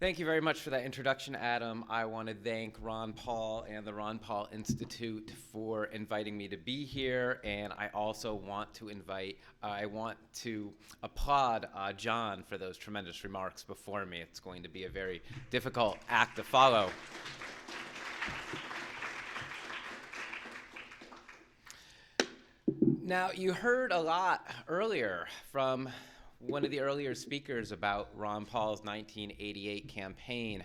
Thank you very much for that introduction, Adam. I want to thank Ron Paul and the Ron Paul Institute for inviting me to be here, and I also want to applaud John for those tremendous remarks before me. It's going to be a very difficult act to follow. Now, you heard a lot earlier from one of the earlier speakers about Ron Paul's 1988 campaign.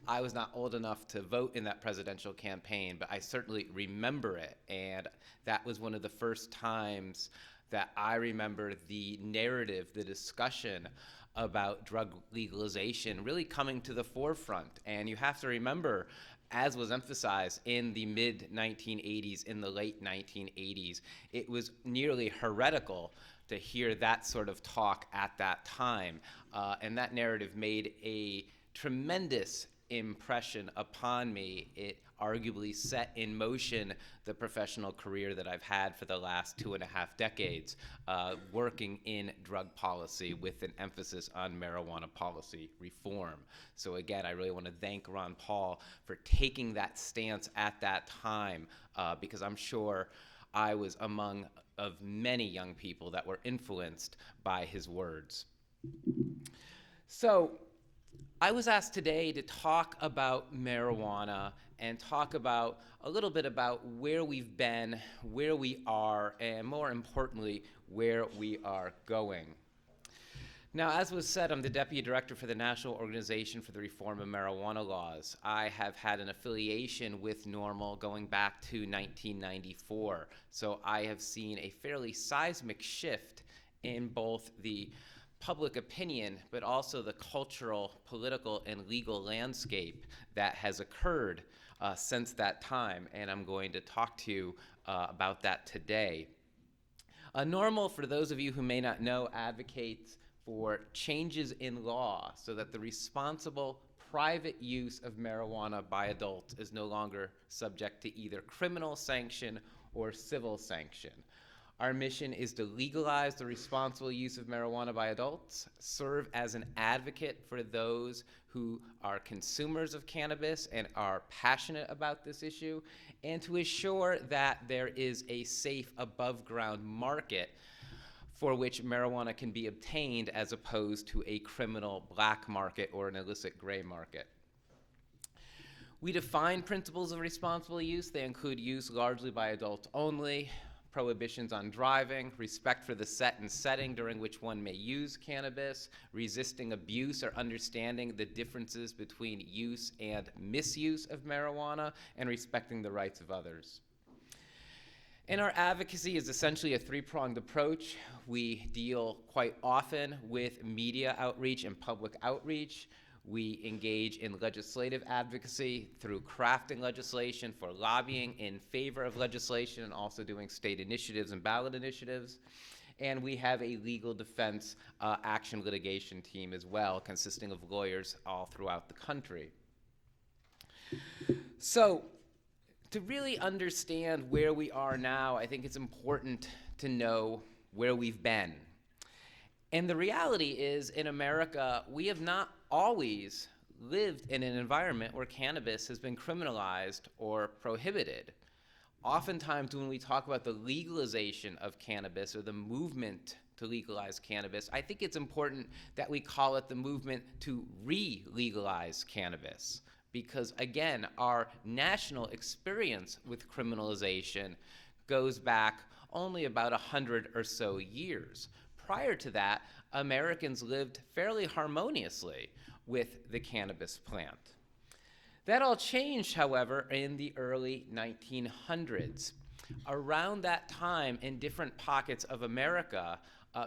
I was not old enough to vote in that presidential campaign, but I certainly remember it, and that was one of the first times that I remember the narrative, the discussion about drug legalization really coming to the forefront. And you have to remember, as was emphasized in the mid-1980s, in the late 1980s, it was nearly heretical to hear that sort of talk at that time. And that narrative made a tremendous impression upon me. It arguably set in motion the professional career that I've had for the last 2.5 decades, working in drug policy with an emphasis on marijuana policy reform. So again, I really want to thank Ron Paul for taking that stance at that time, because I'm sure I was among of many young people that were influenced by his words. So I was asked today to talk about marijuana and talk about a little bit about where we've been, where we are, and more importantly, where we are going. Now, as was said, I'm the Deputy Director for the National Organization for the Reform of Marijuana Laws. I have had an affiliation with NORML going back to 1994. So I have seen a fairly seismic shift in both the public opinion, but also the cultural, political, and legal landscape that has occurred since that time. And I'm going to talk to you about that today. NORML, for those of you who may not know, advocates for changes in law so that the responsible private use of marijuana by adults is no longer subject to either criminal sanction or civil sanction. Our mission is to legalize the responsible use of marijuana by adults, serve as an advocate for those who are consumers of cannabis and are passionate about this issue, and to assure that there is a safe above-ground market for which marijuana can be obtained as opposed to a criminal black market or an illicit gray market. We define principles of responsible use. They include use largely by adults only, prohibitions on driving, respect for the set and setting during which one may use cannabis, resisting abuse or understanding the differences between use and misuse of marijuana, and respecting the rights of others. And our advocacy is essentially a three-pronged approach. We deal quite often with media outreach and public outreach. We engage in legislative advocacy through crafting legislation, for lobbying in favor of legislation, and also doing state initiatives and ballot initiatives. And we have a legal defense action litigation team as well, consisting of lawyers all throughout the country. So, to really understand where we are now, I think it's important to know where we've been. And the reality is, in America, we have not always lived in an environment where cannabis has been criminalized or prohibited. Oftentimes, when we talk about the legalization of cannabis or the movement to legalize cannabis, I think it's important that we call it the movement to re-legalize cannabis. Because again, our national experience with criminalization goes back only about 100 or so years. Prior to that, Americans lived fairly harmoniously with the cannabis plant. That all changed, however, in the early 1900s. Around that time, in different pockets of America,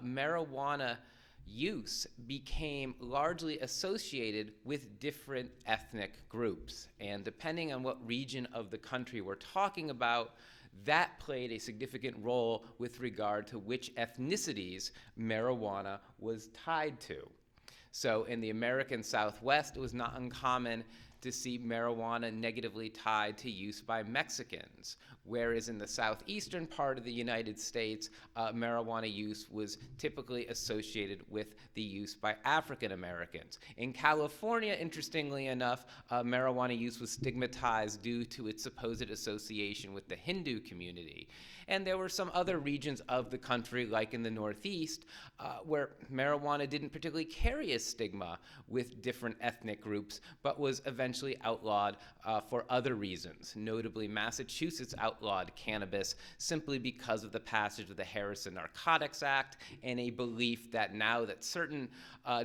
marijuana use became largely associated with different ethnic groups. And depending on what region of the country we're talking about, that played a significant role with regard to which ethnicities marijuana was tied to. So in the American Southwest, it was not uncommon to see marijuana negatively tied to use by Mexicans, whereas in the southeastern part of the United States, marijuana use was typically associated with the use by African Americans. In California, interestingly enough, marijuana use was stigmatized due to its supposed association with the Hindu community. And there were some other regions of the country, like in the Northeast, where marijuana didn't particularly carry a stigma with different ethnic groups, but was eventually outlawed for other reasons. Notably, Massachusetts outlawed cannabis simply because of the passage of the Harrison Narcotics Act and a belief that now that certain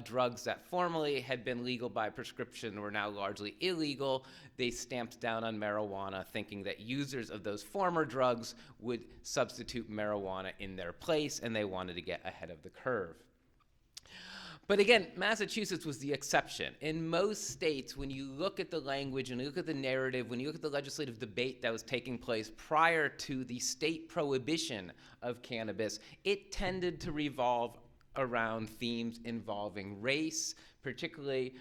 drugs that formerly had been legal by prescription were now largely illegal, they stamped down on marijuana, thinking that users of those former drugs would substitute marijuana in their place, and they wanted to get ahead of the curve. But again, Massachusetts was the exception. In most states, when you look at the language and you look at the narrative, when you look at the legislative debate that was taking place prior to the state prohibition of cannabis, it tended to revolve around themes involving race, particularly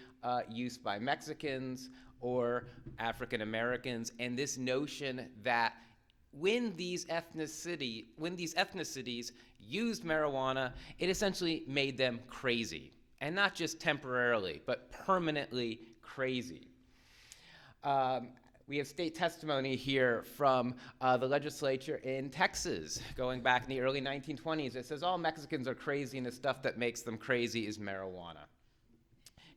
use by Mexicans or African Americans, and this notion that when these ethnicities used marijuana, it essentially made them crazy. And not just temporarily, but permanently crazy. We have state testimony here from the legislature in Texas, going back in the early 1920s. It says all Mexicans are crazy, and the stuff that makes them crazy is marijuana.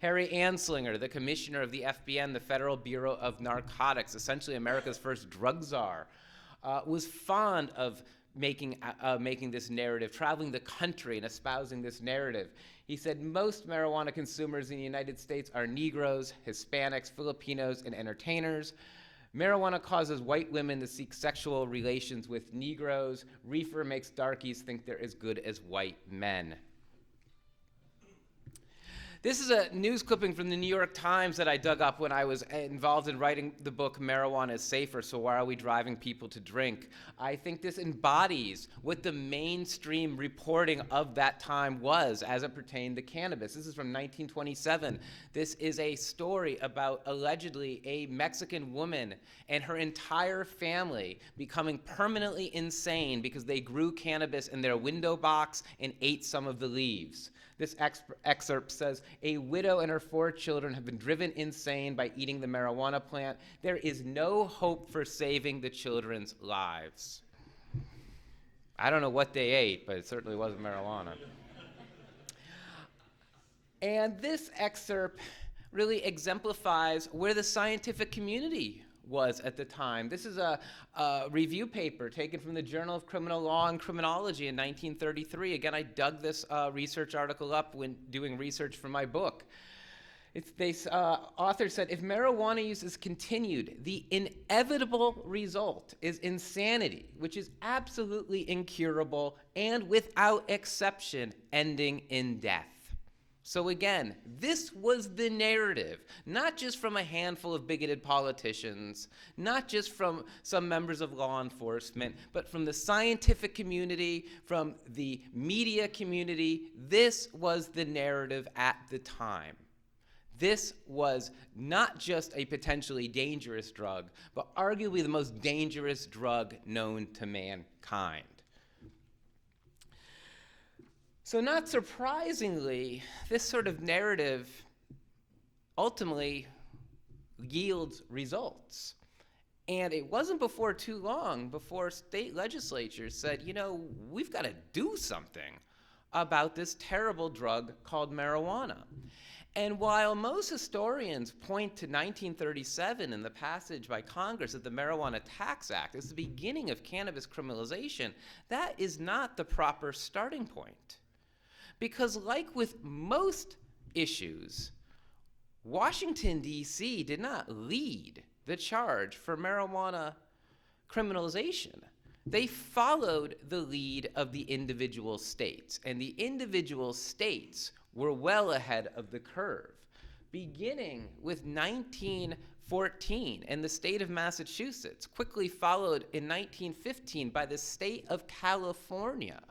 Harry Anslinger, the commissioner of the FBN, the Federal Bureau of Narcotics, essentially America's first drug czar, was fond of making this narrative, traveling the country and espousing this narrative. He said most marijuana consumers in the United States are Negroes, Hispanics, Filipinos, and entertainers. Marijuana causes white women to seek sexual relations with Negroes. Reefer makes darkies think they're as good as white men. This is a news clipping from the New York Times that I dug up when I was involved in writing the book Marijuana is Safer, So Why Are We Driving People to Drink? I think this embodies what the mainstream reporting of that time was as it pertained to cannabis. This is from 1927. This is a story about allegedly a Mexican woman and her entire family becoming permanently insane because they grew cannabis in their window box and ate some of the leaves. This excerpt says, a widow and her 4 children have been driven insane by eating the marijuana plant. There is no hope for saving the children's lives. I don't know what they ate, but it certainly wasn't marijuana. And this excerpt really exemplifies where the scientific community was at the time. This is a review paper taken from the Journal of Criminal Law and Criminology in 1933. Again, I dug this research article up when doing research for my book. Author said, if marijuana use is continued, the inevitable result is insanity, which is absolutely incurable and without exception ending in death. So again, this was the narrative, not just from a handful of bigoted politicians, not just from some members of law enforcement, but from the scientific community, from the media community. This was the narrative at the time. This was not just a potentially dangerous drug, but arguably the most dangerous drug known to mankind. So not surprisingly, this sort of narrative ultimately yields results. And it wasn't before too long before state legislatures said, you know, we've got to do something about this terrible drug called marijuana. And while most historians point to 1937 and the passage by Congress of the Marijuana Tax Act as the beginning of cannabis criminalization, that is not the proper starting point. Because like with most issues, Washington, D.C. did not lead the charge for marijuana criminalization. They followed the lead of the individual states, and the individual states were well ahead of the curve. Beginning with 1914 and the state of Massachusetts, quickly followed in 1915 by the state of California.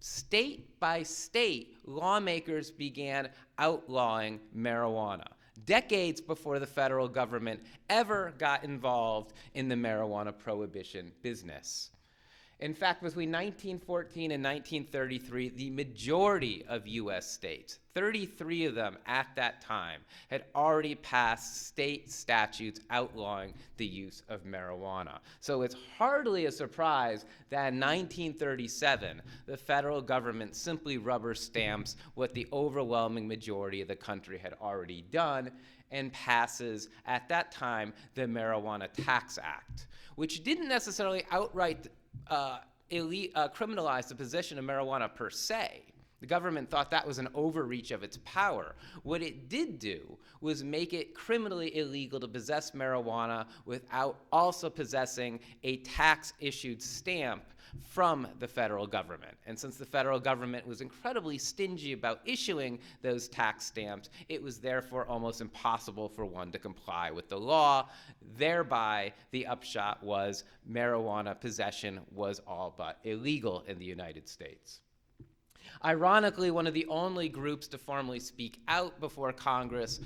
State by state, lawmakers began outlawing marijuana. decades before the federal government ever got involved in the marijuana prohibition business. In fact, between 1914 and 1933, the majority of U.S. states, 33 of them at that time, had already passed state statutes outlawing the use of marijuana. So it's hardly a surprise that in 1937, the federal government simply rubber stamps what the overwhelming majority of the country had already done and passes, at that time, the Marijuana Tax Act, which didn't necessarily outright criminalize the possession of marijuana per se. The government thought that was an overreach of its power. What it did do was make it criminally illegal to possess marijuana without also possessing a tax-issued stamp from the federal government. And since the federal government was incredibly stingy about issuing those tax stamps, it was therefore almost impossible for one to comply with the law. Thereby, the upshot was marijuana possession was all but illegal in the United States. Ironically, one of the only groups to formally speak out before Congress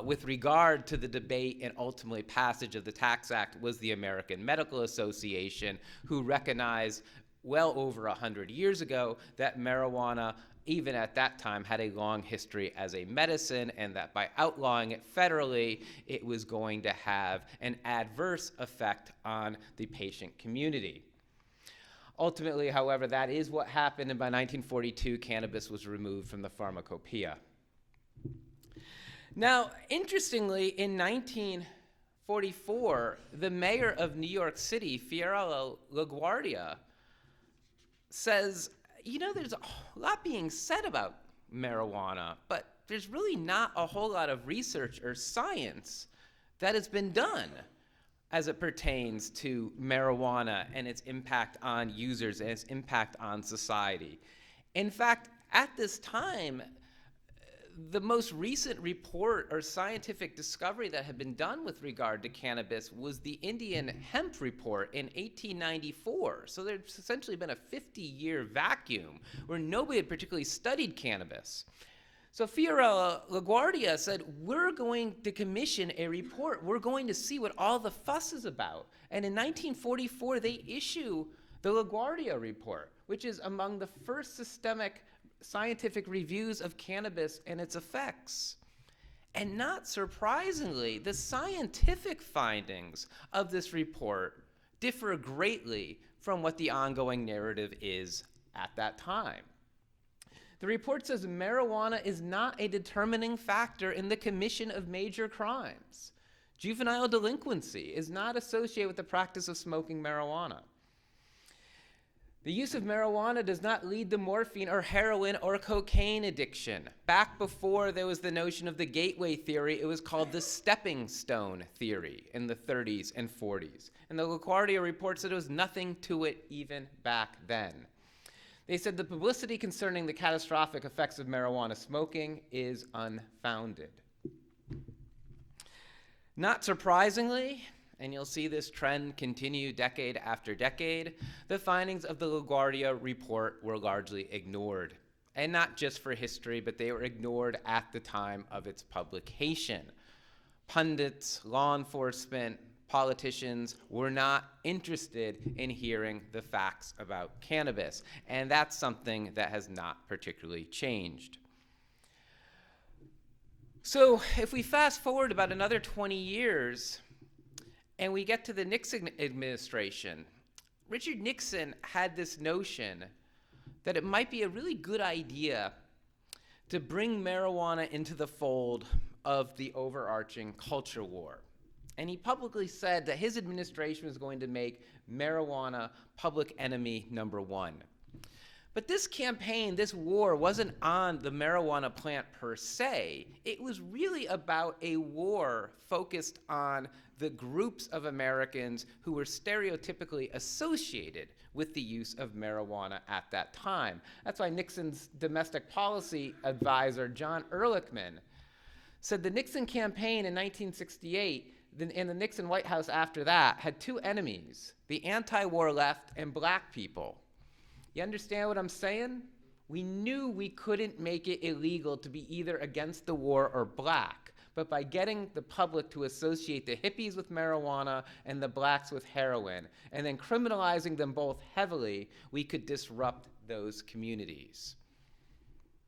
with regard to the debate and ultimately passage of the Tax Act was the American Medical Association, who recognized well over 100 years ago that marijuana, even at that time, had a long history as a medicine, and that by outlawing it federally, it was going to have an adverse effect on the patient community. Ultimately, however, that is what happened, and by 1942, cannabis was removed from the pharmacopoeia. Now, interestingly, in 1944, the mayor of New York City, Fiorello LaGuardia, says, you know, there's a lot being said about marijuana, but there's really not a whole lot of research or science that has been done as it pertains to marijuana and its impact on users and its impact on society. In fact, at this time, the most recent report or scientific discovery that had been done with regard to cannabis was the Indian hemp report in 1894. So there's essentially been a 50-year vacuum where nobody had particularly studied cannabis. So Fiorello LaGuardia said, we're going to commission a report. We're going to see what all the fuss is about. And in 1944, they issue the LaGuardia report, which is among the first systemic scientific reviews of cannabis and its effects. And not surprisingly, the scientific findings of this report differ greatly from what the ongoing narrative is at that time. The report says marijuana is not a determining factor in the commission of major crimes. Juvenile delinquency is not associated with the practice of smoking marijuana. The use of marijuana does not lead to morphine or heroin or cocaine addiction. Back before there was the notion of the gateway theory, it was called the stepping stone theory in the 30s and 40s. And the LaGuardia report said there was nothing to it even back then. They said the publicity concerning the catastrophic effects of marijuana smoking is unfounded. Not surprisingly, and you'll see this trend continue decade after decade, the findings of the LaGuardia report were largely ignored. And not just for history, but they were ignored at the time of its publication. Pundits, law enforcement, politicians were not interested in hearing the facts about cannabis, and that's something that has not particularly changed. So if we fast forward about another 20 years and we get to the Nixon administration, Richard Nixon had this notion that it might be a really good idea to bring marijuana into the fold of the overarching culture war. And he publicly said that his administration was going to make marijuana public enemy number one. But this campaign, this war, wasn't on the marijuana plant per se. It was really about a war focused on the groups of Americans who were stereotypically associated with the use of marijuana at that time. That's why Nixon's domestic policy advisor, John Ehrlichman, said the Nixon campaign in 1968 and the Nixon White House after that had two enemies, the anti-war left and black people. You understand what I'm saying? We knew we couldn't make it illegal to be either against the war or black, but by getting the public to associate the hippies with marijuana and the blacks with heroin, and then criminalizing them both heavily, we could disrupt those communities.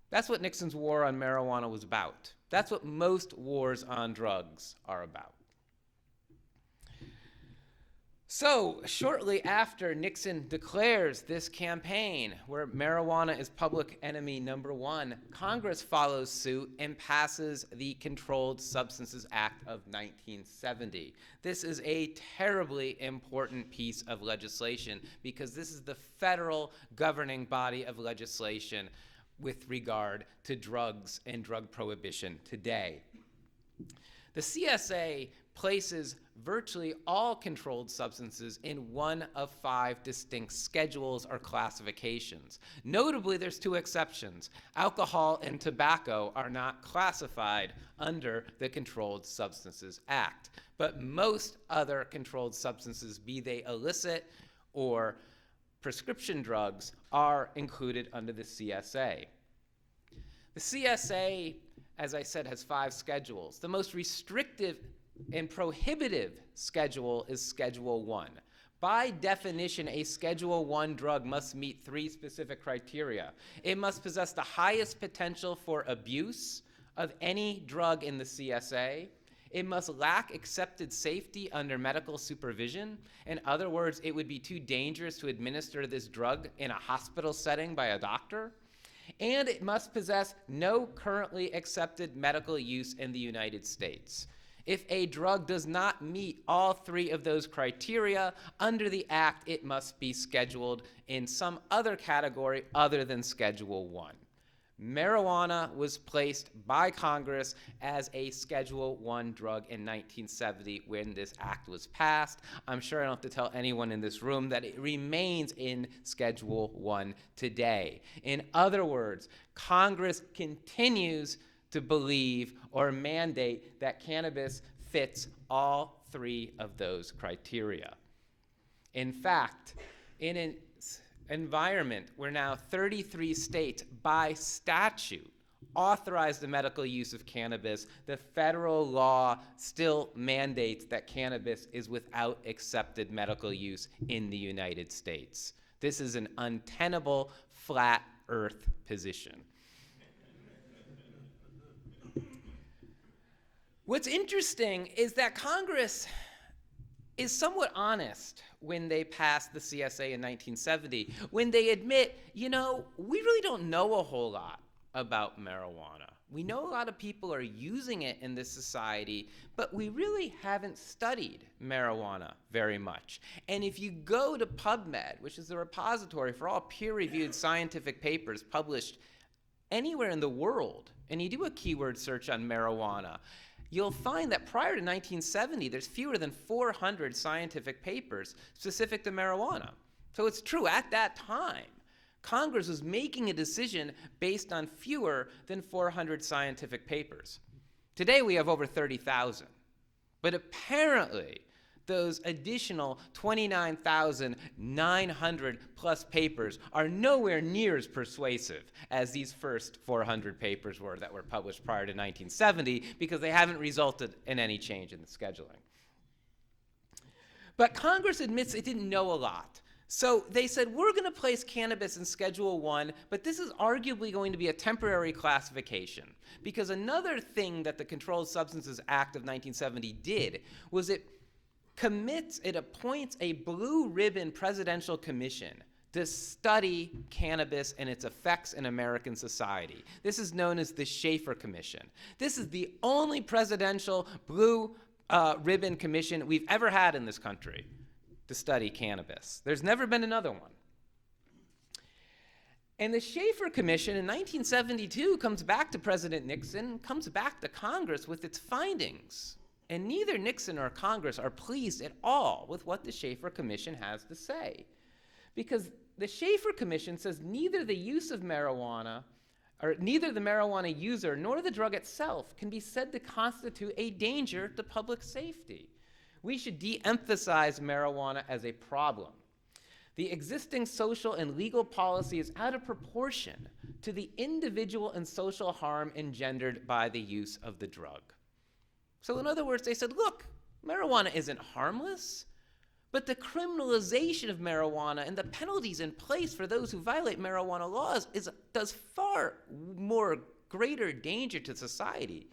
That's what Nixon's war on marijuana was about. That's what most wars on drugs are about. So, shortly after Nixon declares this campaign, where marijuana is public enemy number one, Congress follows suit and passes the Controlled Substances Act of 1970. This is a terribly important piece of legislation because this is the federal governing body of legislation with regard to drugs and drug prohibition today. The CSA places virtually all controlled substances in one of 5 distinct schedules or classifications. Notably, there's 2 exceptions. Alcohol and tobacco are not classified under the Controlled Substances Act, but most other controlled substances, be they illicit or prescription drugs, are included under the CSA. The CSA, as I said, has 5 schedules. The most restrictive and prohibitive schedule is Schedule 1. By definition, a Schedule 1 drug must meet 3 specific criteria. It must possess the highest potential for abuse of any drug in the CSA. It must lack accepted safety under medical supervision. In other words, it would be too dangerous to administer this drug in a hospital setting by a doctor. And it must possess no currently accepted medical use in the United States. If a drug does not meet all 3 of those criteria, under the Act, it must be scheduled in some other category other than Schedule 1. Marijuana was placed by Congress as a Schedule 1 drug in 1970 when this act was passed. I'm sure I don't have to tell anyone in this room that it remains in Schedule 1 today. In other words, Congress continues to believe or mandate that cannabis fits all 3 of those criteria. In fact, in an environment where now 33 states by statute authorize the medical use of cannabis, the federal law still mandates that cannabis is without accepted medical use in the United States. This is an untenable flat earth position. What's interesting is that Congress is somewhat honest when they passed the CSA in 1970, when they admit, we really don't know a whole lot about marijuana. We know a lot of people are using it in this society, but we really haven't studied marijuana very much. And if you go to PubMed, which is the repository for all peer-reviewed scientific papers published anywhere in the world, and you do a keyword search on marijuana, you'll find that prior to 1970, there's fewer than 400 scientific papers specific to marijuana. So it's true, at that time, Congress was making a decision based on fewer than 400 scientific papers. Today we have over 30,000. But apparently, those additional 29,900 plus papers are nowhere near as persuasive as these first 400 papers were that were published prior to 1970 because they haven't resulted in any change in the scheduling. But Congress admits it didn't know a lot. So they said, we're going to place cannabis in Schedule 1, but this is arguably going to be a temporary classification. Because another thing that the Controlled Substances Act of 1970 did was it appoints a blue ribbon presidential commission to study cannabis and its effects in American society. This is known as the Shafer Commission. This is the only presidential blue ribbon commission we've ever had in this country to study cannabis. There's never been another one. And the Shafer Commission in 1972 comes back to President Nixon, comes back to Congress with its findings. And neither Nixon or Congress are pleased at all with what the Shafer Commission has to say. Because the Shafer Commission says neither the use of marijuana, or neither the marijuana user nor the drug itself can be said to constitute a danger to public safety. We should de-emphasize marijuana as a problem. The existing social and legal policy is out of proportion to the individual and social harm engendered by the use of the drug. So in other words, they said, look, marijuana isn't harmless, but the criminalization of marijuana and the penalties in place for those who violate marijuana laws does far more greater danger to society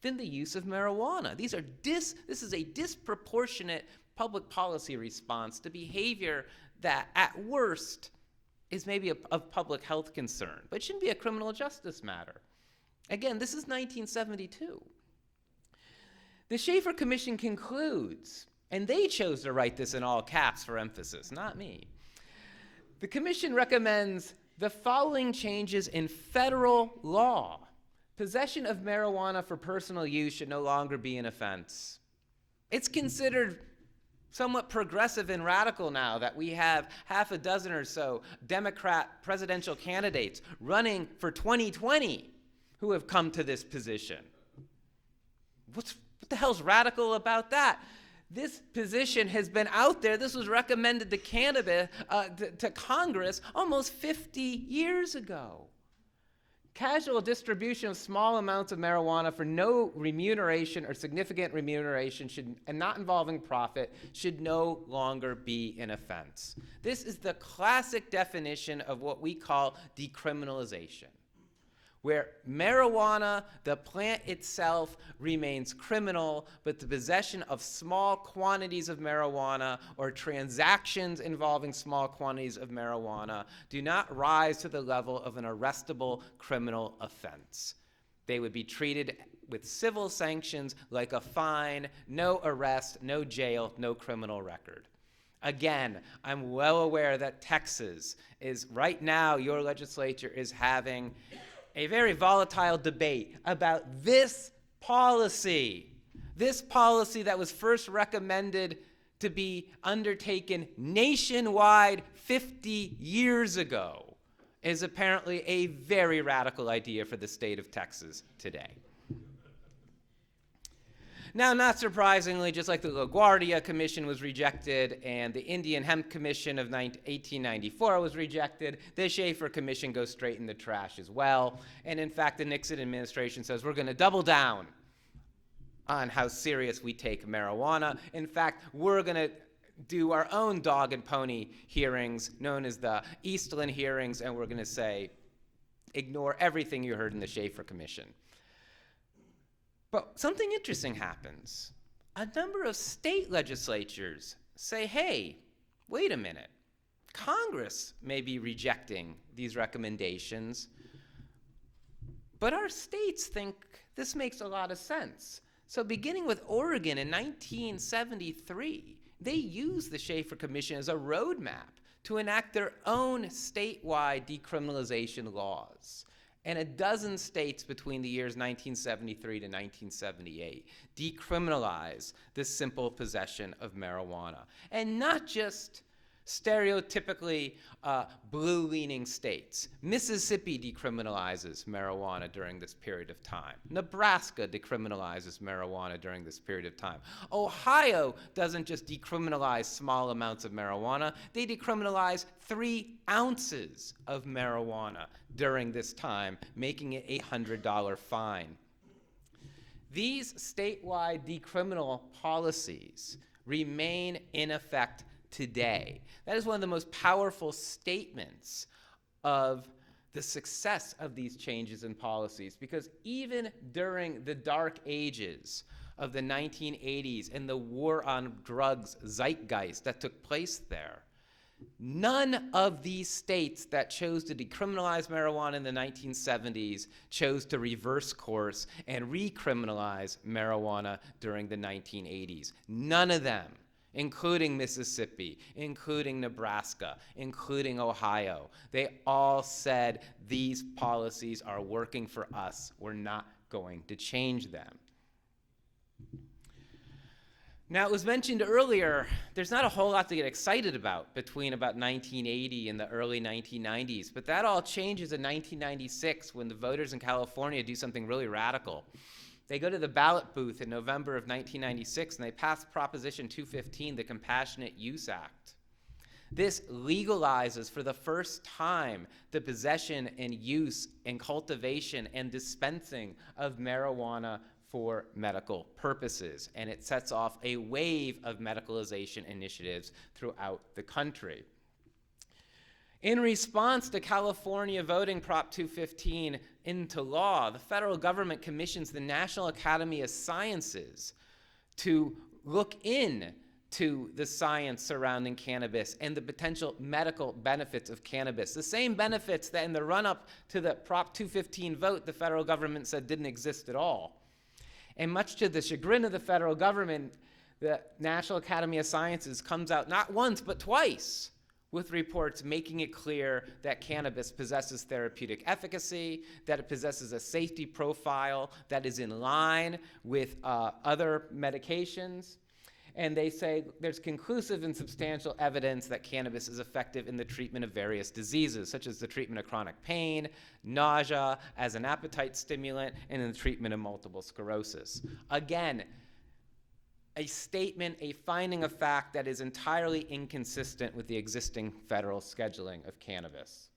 than the use of marijuana. This is a disproportionate public policy response to behavior that at worst is maybe of public health concern, but it shouldn't be a criminal justice matter. Again, this is 1972. The Shafer Commission concludes, and they chose to write this in all caps for emphasis, not me. The commission recommends the following changes in federal law. Possession of marijuana for personal use should no longer be an offense. It's considered somewhat progressive and radical now that we have half a dozen or so Democrat presidential candidates running for 2020 who have come to this position. What the hell's radical about that? This position has been out there. This was recommended to Congress almost 50 years ago. Casual distribution of small amounts of marijuana for no remuneration or significant remuneration and not involving profit should no longer be an offense. This is the classic definition of what we call decriminalization, where marijuana, the plant itself, remains criminal, but the possession of small quantities of marijuana or transactions involving small quantities of marijuana do not rise to the level of an arrestable criminal offense. They would be treated with civil sanctions like a fine, no arrest, no jail, no criminal record. Again, I'm well aware that Texas is, right now, your legislature is having a very volatile debate about this policy that was first recommended to be undertaken nationwide 50 years ago is apparently a very radical idea for the state of Texas today. Now, not surprisingly, just like the LaGuardia Commission was rejected and the Indian Hemp Commission of 1894 was rejected, the Shafer Commission goes straight in the trash as well. And in fact, the Nixon administration says we're going to double down on how serious we take marijuana. In fact, we're going to do our own dog and pony hearings known as the Eastland hearings, and we're going to say, ignore everything you heard in the Shafer Commission. But something interesting happens. A number of state legislatures say, hey, wait a minute. Congress may be rejecting these recommendations, but our states think this makes a lot of sense. So beginning with Oregon in 1973, they used the Shafer Commission as a roadmap to enact their own statewide decriminalization laws. And a dozen states between the years 1973 to 1978 decriminalized the simple possession of marijuana. And not just stereotypically blue-leaning states. Mississippi decriminalizes marijuana during this period of time. Nebraska decriminalizes marijuana during this period of time. Ohio doesn't just decriminalize small amounts of marijuana, they decriminalize 3 ounces of marijuana during this time, making it a $100 fine. These statewide decriminal policies remain in effect today. That is one of the most powerful statements of the success of these changes in policies, because even during the dark ages of the 1980s and the war on drugs zeitgeist that took place there, none of these states that chose to decriminalize marijuana in the 1970s chose to reverse course and recriminalize marijuana during the 1980s. None of them, including Mississippi, including Nebraska, including Ohio. They all said these policies are working for us. We're not going to change them. Now, it was mentioned earlier, there's not a whole lot to get excited about between about 1980 and the early 1990s, but that all changes in 1996 when the voters in California do something really radical. They go to the ballot booth in November of 1996 and they pass Proposition 215, the Compassionate Use Act. This legalizes for the first time the possession and use and cultivation and dispensing of marijuana for medical purposes, and it sets off a wave of medicalization initiatives throughout the country. In response to California voting Prop 215 into law, the federal government commissions the National Academy of Sciences to look into the science surrounding cannabis and the potential medical benefits of cannabis. The same benefits that in the run-up to the Prop 215 vote, the federal government said didn't exist at all. And much to the chagrin of the federal government, the National Academy of Sciences comes out not once but twice with reports making it clear that cannabis possesses therapeutic efficacy, that it possesses a safety profile that is in line with other medications. And they say there's conclusive and substantial evidence that cannabis is effective in the treatment of various diseases, such as the treatment of chronic pain, nausea, as an appetite stimulant, and in the treatment of multiple sclerosis. Again, a statement, a finding of fact that is entirely inconsistent with the existing federal scheduling of cannabis.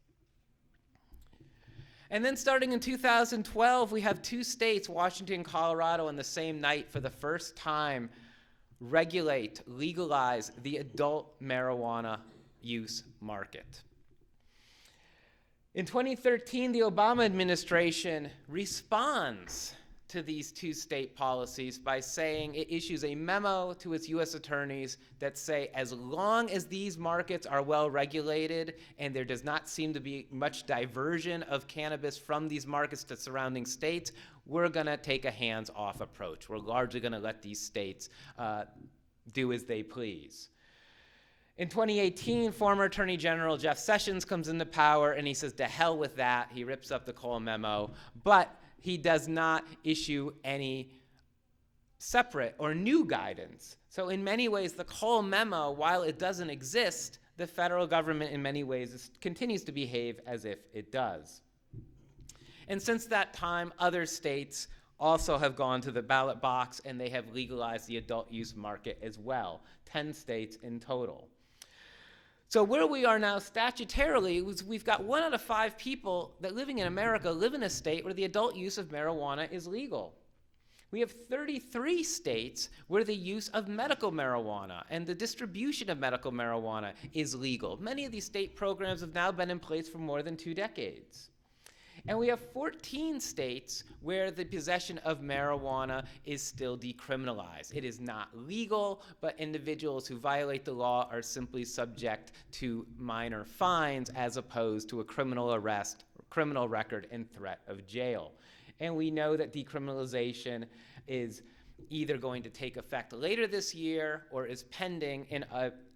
And then starting in 2012, we have two states, Washington and Colorado, on the same night for the first time legalize the adult marijuana use market. In 2013, the Obama administration responds to these two state policies by saying it issues a memo to its U.S. attorneys that say as long as these markets are well regulated and there does not seem to be much diversion of cannabis from these markets to surrounding states, we're going to take a hands-off approach. We're largely going to let these states do as they please. In 2018, former Attorney General Jeff Sessions comes into power and he says, to hell with that. He rips up the Cole memo, but he does not issue any separate or new guidance. So in many ways, the Cole memo, while it doesn't exist, the federal government in many ways continues to behave as if it does. And since that time, other states also have gone to the ballot box and they have legalized the adult use market as well, 10 states in total. So where we are now statutorily is we've got 1 out of 5 people that living in America live in a state where the adult use of marijuana is legal. We have 33 states where the use of medical marijuana and the distribution of medical marijuana is legal. Many of these state programs have now been in place for more than 2 decades. And we have 14 states where the possession of marijuana is still decriminalized. It is not legal, but individuals who violate the law are simply subject to minor fines as opposed to a criminal arrest, criminal record, and threat of jail. And we know that decriminalization is either going to take effect later this year or is pending in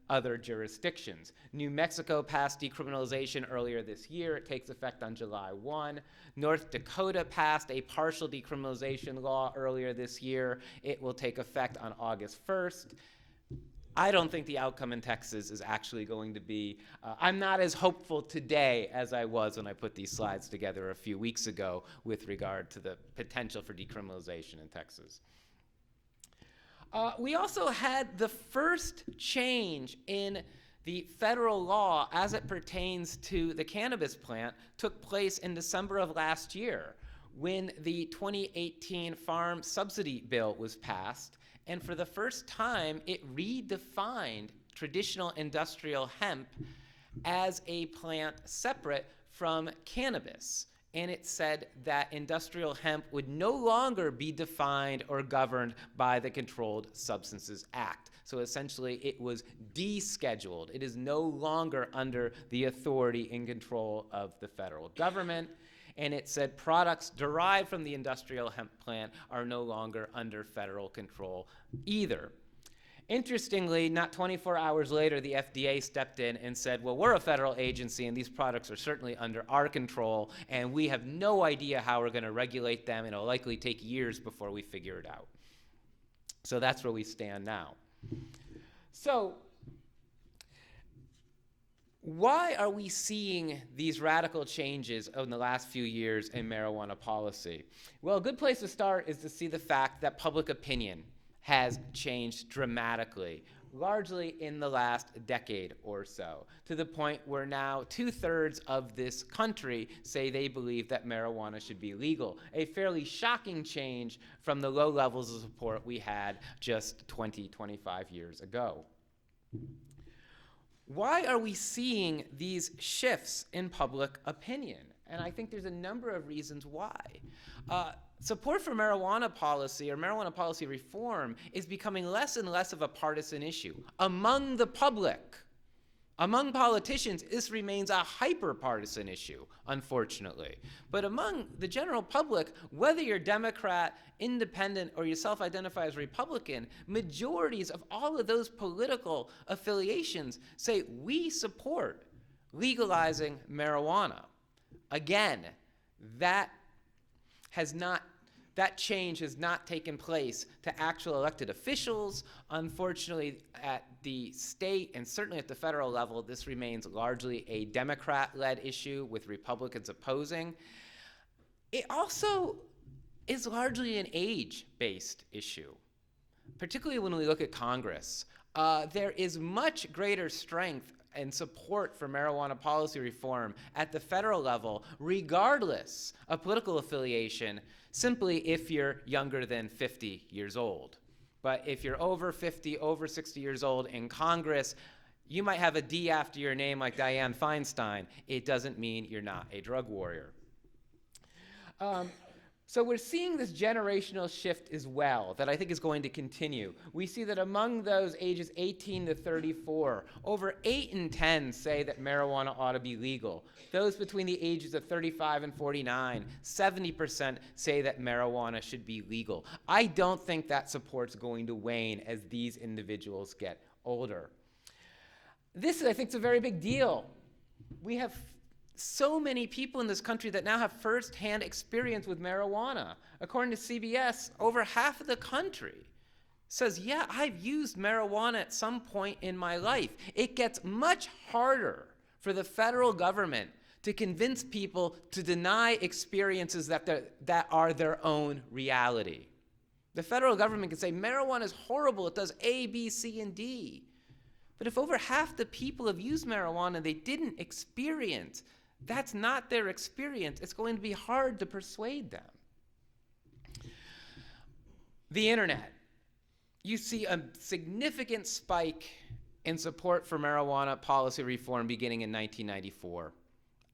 other jurisdictions. New Mexico passed decriminalization earlier this year. It takes effect on July 1. North Dakota passed a partial decriminalization law earlier this year. It will take effect on August 1st. I don't think the outcome in Texas is actually going to be, I'm not as hopeful today as I was when I put these slides together a few weeks ago with regard to the potential for decriminalization in Texas. We also had the first change in the federal law as it pertains to the cannabis plant took place in December of last year when the 2018 Farm Subsidy Bill was passed. And for the first time, it redefined traditional industrial hemp as a plant separate from cannabis. And it said that industrial hemp would no longer be defined or governed by the Controlled Substances Act. So essentially, it was descheduled. It is no longer under the authority and control of the federal government. And it said products derived from the industrial hemp plant are no longer under federal control either. Interestingly, not 24 hours later, the FDA stepped in and said, well, we're a federal agency and these products are certainly under our control and we have no idea how we're going to regulate them and it'll likely take years before we figure it out. So that's where we stand now. So why are we seeing these radical changes in the last few years in marijuana policy? Well, a good place to start is to see the fact that public opinion has changed dramatically largely in the last decade or so, to the point where now 2/3 of this country say they believe that marijuana should be legal, a fairly shocking change from the low levels of support we had just 20, 25 years ago. Why are we seeing these shifts in public opinion? And I think there's a number of reasons why. Support for marijuana policy or marijuana policy reform is becoming less and less of a partisan issue. Among the public, among politicians, this remains a hyper-partisan issue, unfortunately. But among the general public, whether you're Democrat, Independent, or you self-identify as Republican, majorities of all of those political affiliations say we support legalizing marijuana. Again, that change has not taken place to actual elected officials. Unfortunately, at the state and certainly at the federal level, this remains largely a Democrat-led issue with Republicans opposing. It also is largely an age-based issue, particularly when we look at Congress. There is much greater strength and support for marijuana policy reform at the federal level, regardless of political affiliation, simply if you're younger than 50 years old. But if you're over 50, over 60 years old in Congress, you might have a D after your name like Dianne Feinstein. It doesn't mean you're not a drug warrior. So we're seeing this generational shift as well that I think is going to continue. We see that among those ages 18 to 34, over 8 in 10 say that marijuana ought to be legal. Those between the ages of 35 and 49, 70% say that marijuana should be legal. I don't think that support's going to wane as these individuals get older. This, I think, is a very big deal. We have so many people in this country that now have firsthand experience with marijuana. According to CBS, over half of the country says, yeah, I've used marijuana at some point in my life. It gets much harder for the federal government to convince people to deny experiences that are their own reality. The federal government can say, marijuana is horrible, it does A, B, C, and D. But if over half the people have used marijuana they didn't experience, that's not their experience. It's going to be hard to persuade them. The internet. You see a significant spike in support for marijuana policy reform beginning in 1994.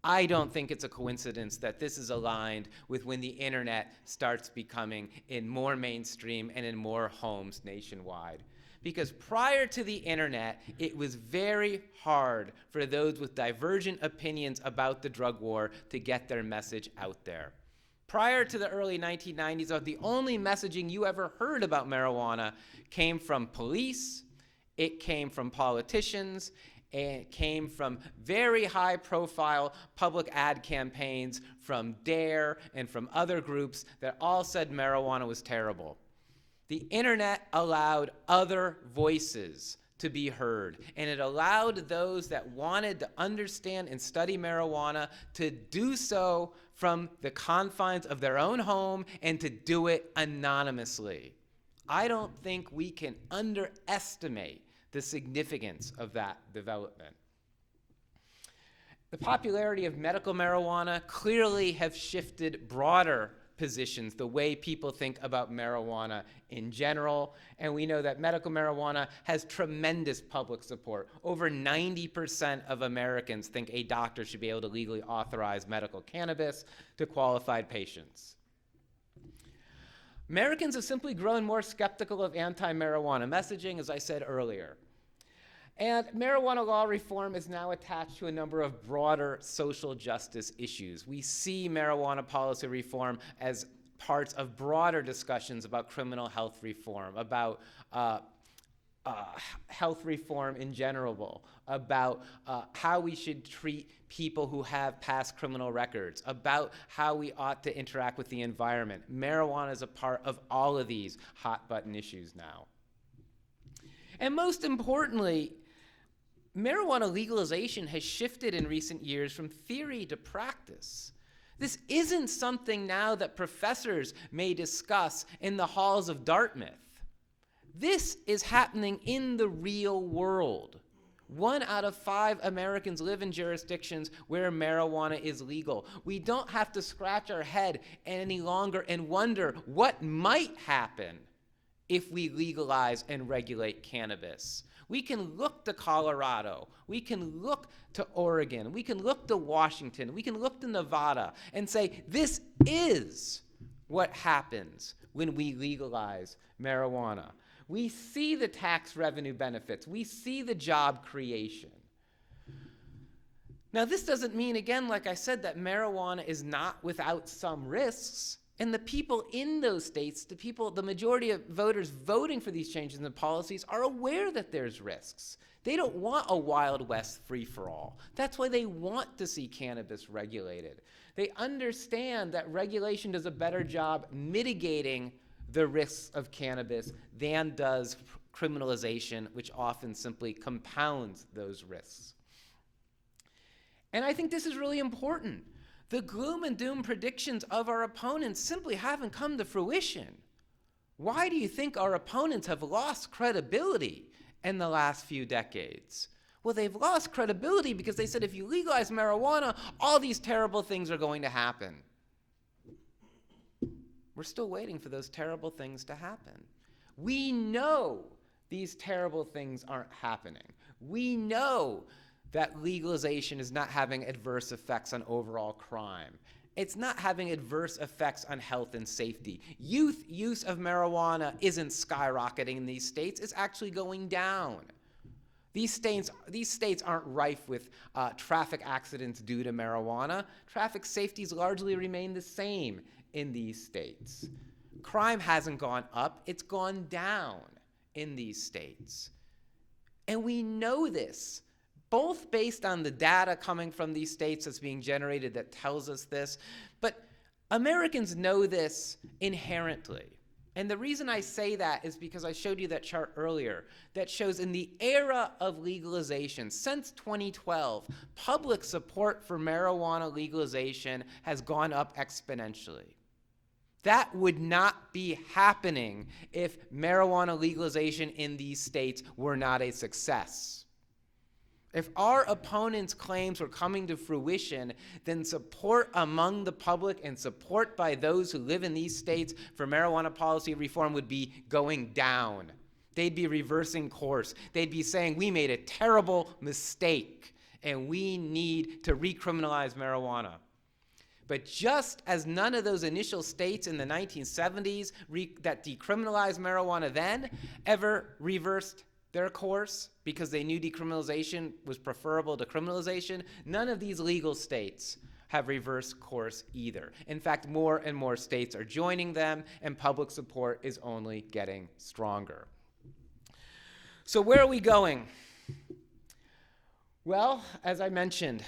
I don't think it's a coincidence that this is aligned with when the internet starts becoming in more mainstream and in more homes nationwide. Because prior to the internet, it was very hard for those with divergent opinions about the drug war to get their message out there. Prior to the early 1990s, the only messaging you ever heard about marijuana came from police, it came from politicians, and it came from very high-profile public ad campaigns from DARE and from other groups that all said marijuana was terrible. The internet allowed other voices to be heard, and it allowed those that wanted to understand and study marijuana to do so from the confines of their own home and to do it anonymously. I don't think we can underestimate the significance of that development. The popularity of medical marijuana clearly have shifted broader positions, the way people think about marijuana in general. And we know that medical marijuana has tremendous public support. Over 90% of Americans think a doctor should be able to legally authorize medical cannabis to qualified patients. Americans have simply grown more skeptical of anti-marijuana messaging, as I said earlier. And marijuana law reform is now attached to a number of broader social justice issues. We see marijuana policy reform as parts of broader discussions about criminal health reform, about health reform in general, about how we should treat people who have past criminal records, about how we ought to interact with the environment. Marijuana is a part of all of these hot-button issues now. And most importantly, marijuana legalization has shifted in recent years from theory to practice. This isn't something now that professors may discuss in the halls of Dartmouth. This is happening in the real world. 1 out of 5 Americans live in jurisdictions where marijuana is legal. We don't have to scratch our head any longer and wonder what might happen if we legalize and regulate cannabis. We can look to Colorado, we can look to Oregon, we can look to Washington, we can look to Nevada and say, this is what happens when we legalize marijuana. We see the tax revenue benefits. We see the job creation. Now, this doesn't mean, again, like I said, that marijuana is not without some risks. And the people in those states, the majority of voters voting for these changes in policies are aware that there's risks. They don't want a Wild West free-for-all. That's why they want to see cannabis regulated. They understand that regulation does a better job mitigating the risks of cannabis than does criminalization, which often simply compounds those risks. And I think this is really important. The gloom and doom predictions of our opponents simply haven't come to fruition. Why do you think our opponents have lost credibility in the last few decades? Well, they've lost credibility because they said if you legalize marijuana, all these terrible things are going to happen. We're still waiting for those terrible things to happen. We know these terrible things aren't happening. We know that legalization is not having adverse effects on overall crime. It's not having adverse effects on health and safety. Youth use of marijuana isn't skyrocketing in these states. It's actually going down. These states aren't rife with traffic accidents due to marijuana. Traffic safeties largely remain the same in these states. Crime hasn't gone up, it's gone down in these states. And we know this, both based on the data coming from these states that's being generated that tells us this, but Americans know this inherently. And the reason I say that is because I showed you that chart earlier that shows in the era of legalization, since 2012, public support for marijuana legalization has gone up exponentially. That would not be happening if marijuana legalization in these states were not a success. If our opponents' claims were coming to fruition, then support among the public and support by those who live in these states for marijuana policy reform would be going down. They'd be reversing course. They'd be saying, we made a terrible mistake and we need to recriminalize marijuana. But just as none of those initial states in the 1970s that decriminalized marijuana then ever reversed their course because they knew decriminalization was preferable to criminalization, none of these legal states have reversed course either. In fact, more and more states are joining them, and public support is only getting stronger. So where are we going? Well, as I mentioned,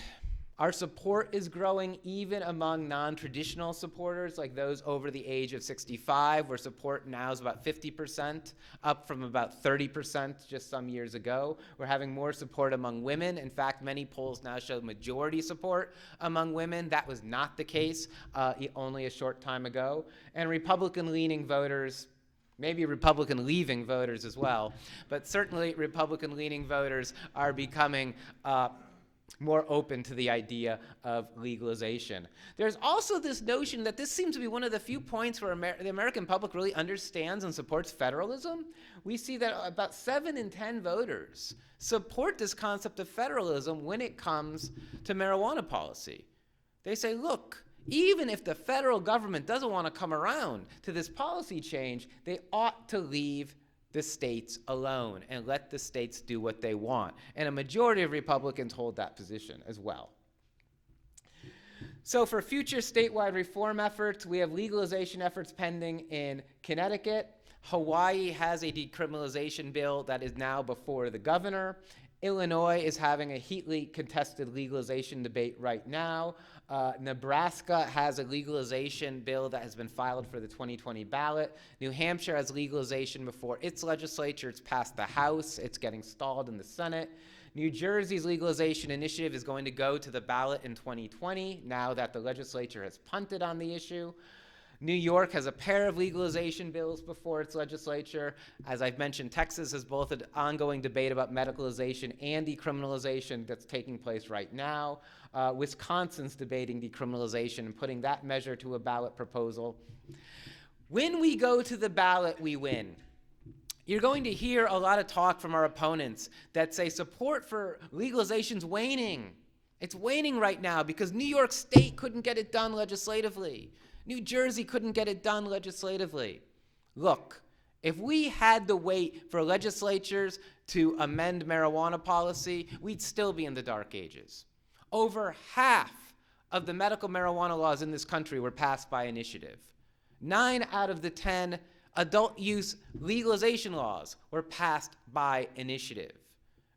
our support is growing even among non-traditional supporters, like those over the age of 65, where support now is about 50%, up from about 30% just some years ago. We're having more support among women. In fact, many polls now show majority support among women. That was not the case only a short time ago. And Republican-leaning voters, maybe Republican-leaving voters as well, but certainly Republican-leaning voters are becoming more open to the idea of legalization. There's also this notion that this seems to be one of the few points where the American public really understands and supports federalism. We see that about 7 in 10 voters support this concept of federalism when it comes to marijuana policy. They say, look, even if the federal government doesn't want to come around to this policy change, they ought to leave the states alone and let the states do what they want. And a majority of Republicans hold that position as well. So for future statewide reform efforts, we have legalization efforts pending in Connecticut. Hawaii has a decriminalization bill that is now before the governor. Illinois is having a hotly contested legalization debate right now. Nebraska has a legalization bill that has been filed for the 2020 ballot. New Hampshire has legalization before its legislature. It's passed the House. It's getting stalled in the Senate. New Jersey's legalization initiative is going to go to the ballot in 2020 now that the legislature has punted on the issue. New York has a pair of legalization bills before its legislature. As I've mentioned, Texas has both an ongoing debate about medicalization and decriminalization that's taking place right now. Wisconsin's debating decriminalization and putting that measure to a ballot proposal. When we go to the ballot, we win. You're going to hear a lot of talk from our opponents that say support for legalization's waning. It's waning right now because New York State couldn't get it done legislatively. New Jersey couldn't get it done legislatively. Look, if we had to wait for legislatures to amend marijuana policy, we'd still be in the dark ages. Over half of the medical marijuana laws in this country were passed by initiative. 9 out of the 10 adult use legalization laws were passed by initiative.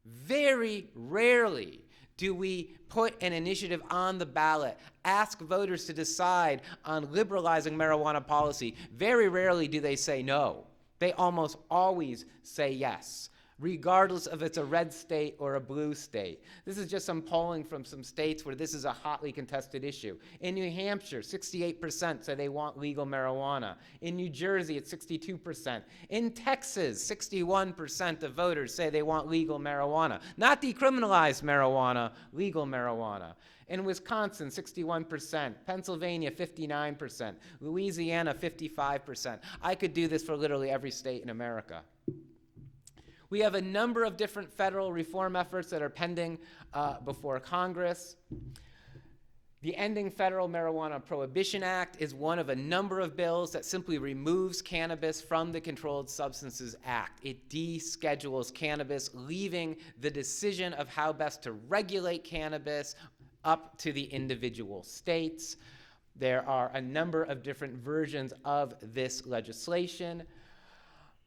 Very rarely do we put an initiative on the ballot, ask voters to decide on liberalizing marijuana policy. Very rarely do they say no. They almost always say yes, regardless if it's a red state or a blue state. This is just some polling from some states where this is a hotly contested issue. In New Hampshire, 68% say they want legal marijuana. In New Jersey, it's 62%. In Texas, 61% of voters say they want legal marijuana. Not decriminalized marijuana, legal marijuana. In Wisconsin, 61%. Pennsylvania, 59%. Louisiana, 55%. I could do this for literally every state in America. We have a number of different federal reform efforts that are pending before Congress. The Ending Federal Marijuana Prohibition Act is one of a number of bills that simply removes cannabis from the Controlled Substances Act. It deschedules cannabis, leaving the decision of how best to regulate cannabis up to the individual states. There are a number of different versions of this legislation.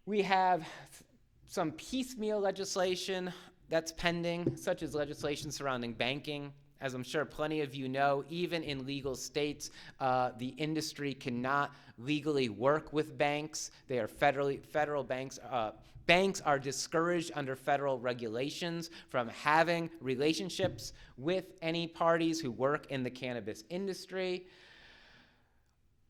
We have some piecemeal legislation that's pending, such as legislation surrounding banking. As I'm sure plenty of you know, even in legal states, the industry cannot legally work with banks. They are federal banks. Banks are discouraged under federal regulations from having relationships with any parties who work in the cannabis industry.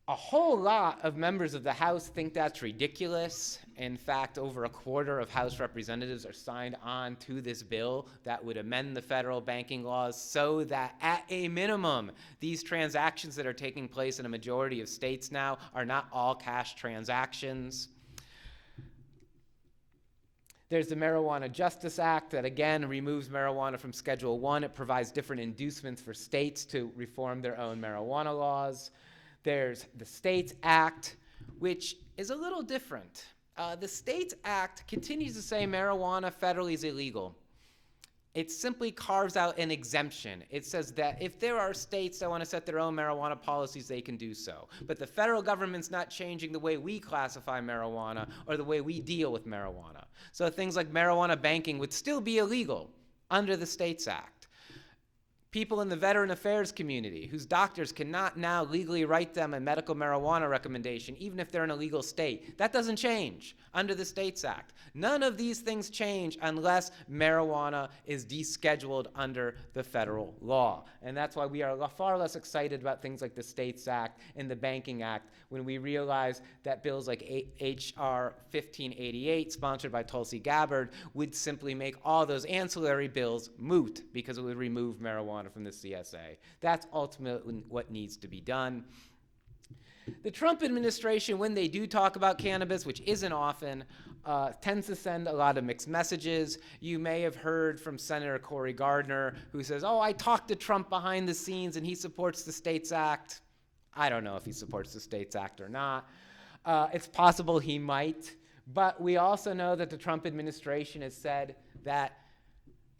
A whole lot of members of the House think that's ridiculous. In fact, over a quarter of House representatives are signed on to this bill that would amend the federal banking laws so that at a minimum, these transactions that are taking place in a majority of states now are not all cash transactions. There's the Marijuana Justice Act that, again, removes marijuana from Schedule I. It provides different inducements for states to reform their own marijuana laws. There's the States Act, which is a little different. The States Act continues to say marijuana federally is illegal. It simply carves out an exemption. It says that if there are states that want to set their own marijuana policies, they can do so. But the federal government's not changing the way we classify marijuana or the way we deal with marijuana. So things like marijuana banking would still be illegal under the States Act. People in the veteran affairs community whose doctors cannot now legally write them a medical marijuana recommendation, even if they're in a legal state. That doesn't change under the States Act. None of these things change unless marijuana is descheduled under the federal law. And that's why we are far less excited about things like the States Act and the Banking Act when we realize that bills like H.R. 1588, sponsored by Tulsi Gabbard, would simply make all those ancillary bills moot because it would remove marijuana from the CSA. That's ultimately what needs to be done. The Trump administration, when they do talk about cannabis, which isn't often, tends to send a lot of mixed messages. You may have heard from Senator Cory Gardner, who says, oh, I talked to Trump behind the scenes and he supports the States Act. I don't know if he supports the States Act or not. It's possible he might, but we also know that the Trump administration has said that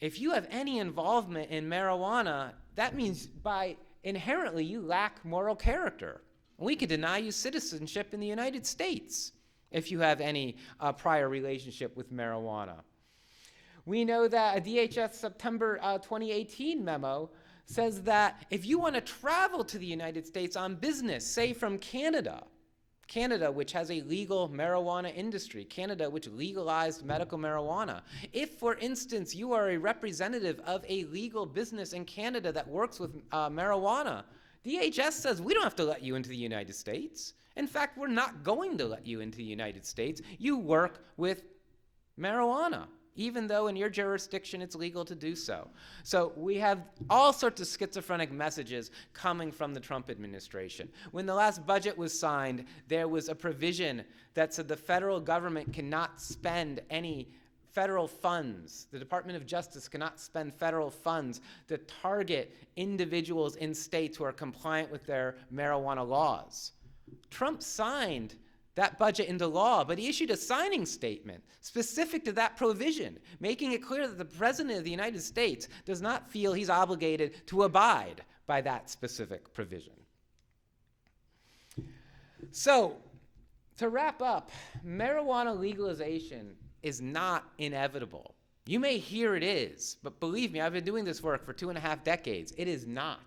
if you have any involvement in marijuana, that means by inherently you lack moral character. We could deny you citizenship in the United States if you have any prior relationship with marijuana. We know that a DHS September 2018 memo says that if you want to travel to the United States on business, say from Canada, which has a legal marijuana industry, Canada, which legalized medical marijuana. If, for instance, you are a representative of a legal business in Canada that works with marijuana, DHS says we don't have to let you into the United States. In fact, we're not going to let you into the United States. You work with marijuana, even though in your jurisdiction it's legal to do so. So we have all sorts of schizophrenic messages coming from the Trump administration. When the last budget was signed, there was a provision that said the federal government cannot spend any federal funds. The Department of Justice cannot spend federal funds to target individuals in states who are compliant with their marijuana laws. Trump signed that budget into law, but he issued a signing statement specific to that provision, making it clear that the President of the United States does not feel he's obligated to abide by that specific provision. So, to wrap up, marijuana legalization is not inevitable. You may hear it is, but believe me, I've been doing this work for 2.5 decades. It is not.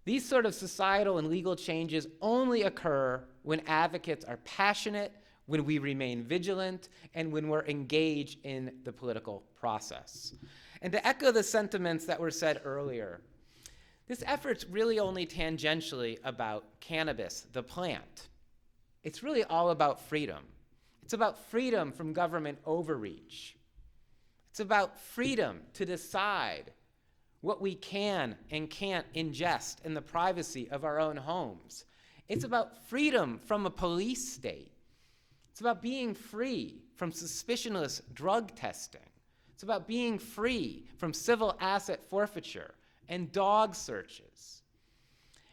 These sort of societal and legal changes only occur when advocates are passionate, when we remain vigilant, and when we're engaged in the political process. And to echo the sentiments that were said earlier, this effort's really only tangentially about cannabis, the plant. It's really all about freedom. It's about freedom from government overreach. It's about freedom to decide what we can and can't ingest in the privacy of our own homes. It's about freedom from a police state. It's about being free from suspicionless drug testing. It's about being free from civil asset forfeiture and dog searches.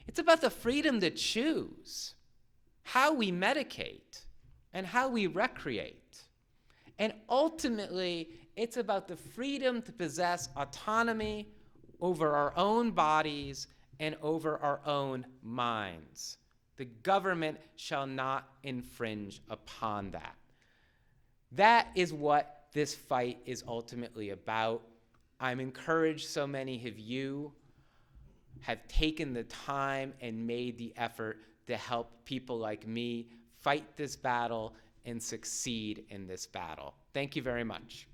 It's about the freedom to choose how we medicate and how we recreate. And ultimately, it's about the freedom to possess autonomy over our own bodies and over our own minds. The government shall not infringe upon that. That is what this fight is ultimately about. I'm encouraged so many of you have taken the time and made the effort to help people like me fight this battle and succeed in this battle. Thank you very much.